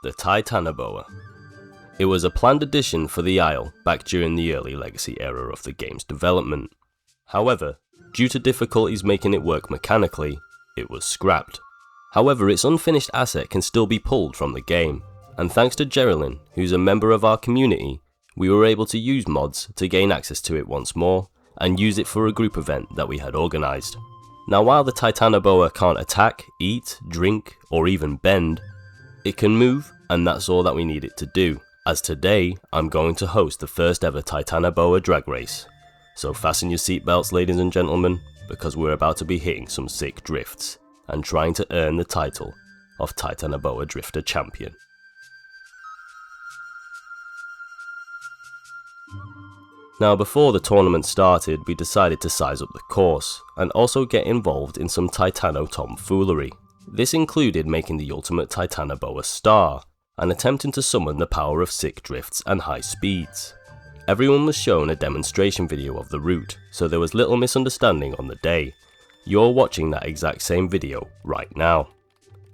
the Titanoboa. It was a planned addition for the Isle back during the early Legacy era of the game's development. However, due to difficulties making it work mechanically, it was scrapped. However, its unfinished asset can still be pulled from the game, and thanks to Geraldine, who's a member of our community, we were able to use mods to gain access to it once more, and use it for a group event that we had organised. Now while the Titanoboa can't attack, eat, drink, or even bend, it can move, and that's all that we need it to do, as today I'm going to host the first ever Titanoboa drag race. So fasten your seatbelts, ladies and gentlemen, because we're about to be hitting some sick drifts, and trying to earn the title of Titanoboa Drifter Champion. Now before the tournament started, we decided to size up the course, and also get involved in some Titano tomfoolery. This included making the ultimate Titanoboa star, and attempting to summon the power of sick drifts and high speeds. Everyone was shown a demonstration video of the route, so there was little misunderstanding on the day. You're watching that exact same video right now.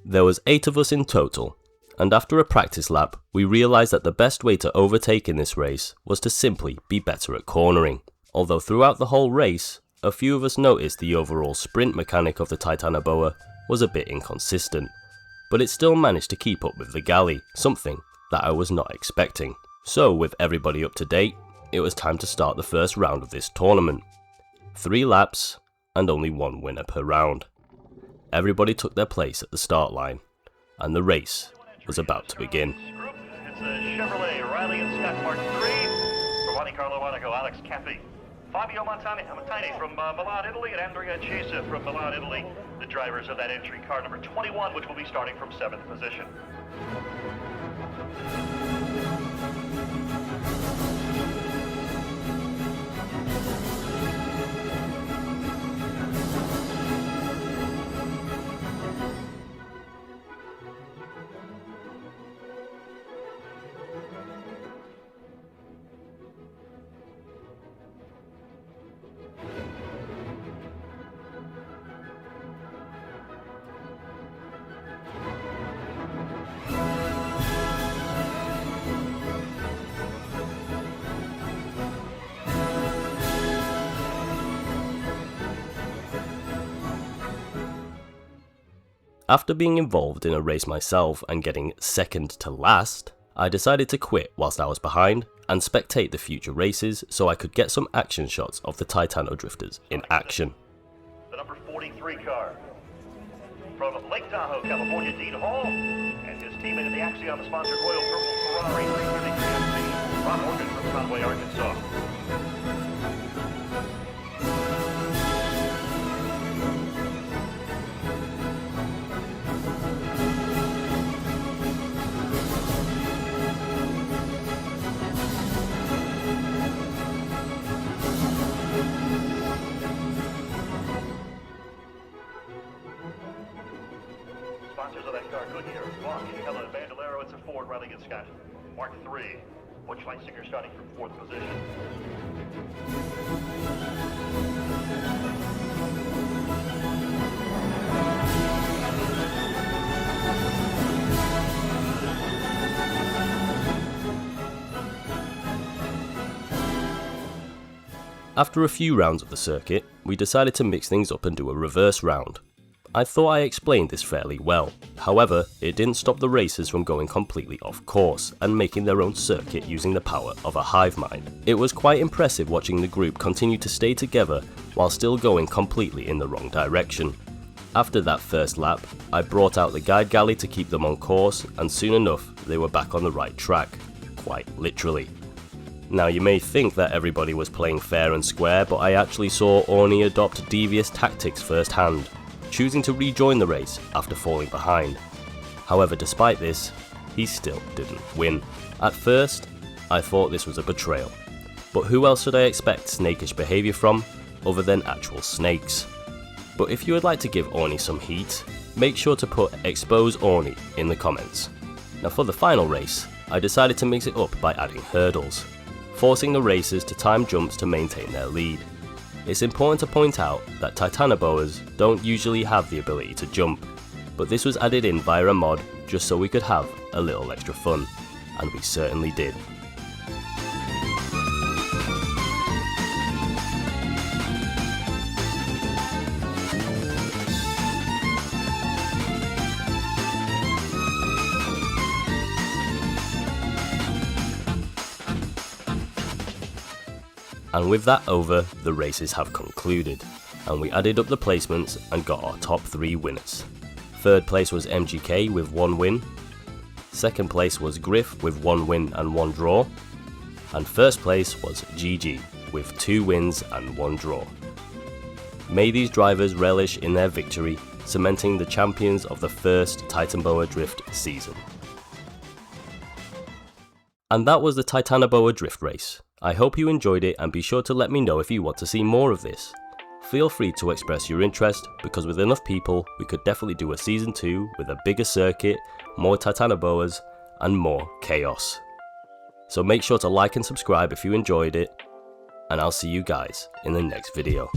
There was 8 of us in total, and after a practice lap, we realised that the best way to overtake in this race was to simply be better at cornering. Although throughout the whole race, a few of us noticed the overall sprint mechanic of the Titanoboa was a bit inconsistent, but it still managed to keep up with the galley, something that I was not expecting. So with everybody up to date, it was time to start the first round of this tournament. 3 laps, and only 1 winner per round. Everybody took their place at the start line, and the race was about to begin. It's a Chevrolet Riley and Scott Mark 3 from Monte Carlo, Monaco, Alex Caffey. Fabio Montani from Milan, Italy, and Andrea Chiesa from Milan, Italy, the drivers of that entry car number 21, which will be starting from 7th position. After being involved in a race myself and getting second to last, I decided to quit whilst I was behind and spectate the future races so I could get some action shots of the Titano drifters in action. The number 43 car from Lake Tahoe, California, Dean Hall, and his teammate in the Axiom sponsored Royal Purple Ferrari 333 MC, Ron Morgan from Conway, Arkansas. Sponsors of that car, Goodyear, Bosch, Helen, Bandolero, it's a Ford, Riley and Scott. Mark 3, Butch Leisinger starting from 4th position. After a few rounds of the circuit, we decided to mix things up and do a reverse round. I thought I explained this fairly well, however, it didn't stop the racers from going completely off course and making their own circuit using the power of a hive mind. It was quite impressive watching the group continue to stay together while still going completely in the wrong direction. After that first lap, I brought out the guide galley to keep them on course, and soon enough they were back on the right track, quite literally. Now you may think that everybody was playing fair and square, but I actually saw Orni adopt devious tactics firsthand, choosing to rejoin the race after falling behind. However, despite this, he still didn't win. At first, I thought this was a betrayal, but who else should I expect snakish behaviour from other than actual snakes? But if you would like to give Orni some heat, make sure to put Expose Orni in the comments. Now for the final race, I decided to mix it up by adding hurdles, forcing the racers to time jumps to maintain their lead. It's important to point out that Titanoboas don't usually have the ability to jump, but this was added in via a mod just so we could have a little extra fun, and we certainly did. And with that over, the races have concluded, and we added up the placements and got our top 3 winners. Third place was MGK with 1 win, second place was Griff with 1 win and 1 draw, and first place was GG with 2 wins and 1 draw. May these drivers relish in their victory, cementing the champions of the first Titanoboa Drift season. And that was the Titanoboa Drift race. I hope you enjoyed it, and be sure to let me know if you want to see more of this. Feel free to express your interest, because with enough people we could definitely do a season 2 with a bigger circuit, more Titanoboas and more chaos. So make sure to like and subscribe if you enjoyed it, and I'll see you guys in the next video.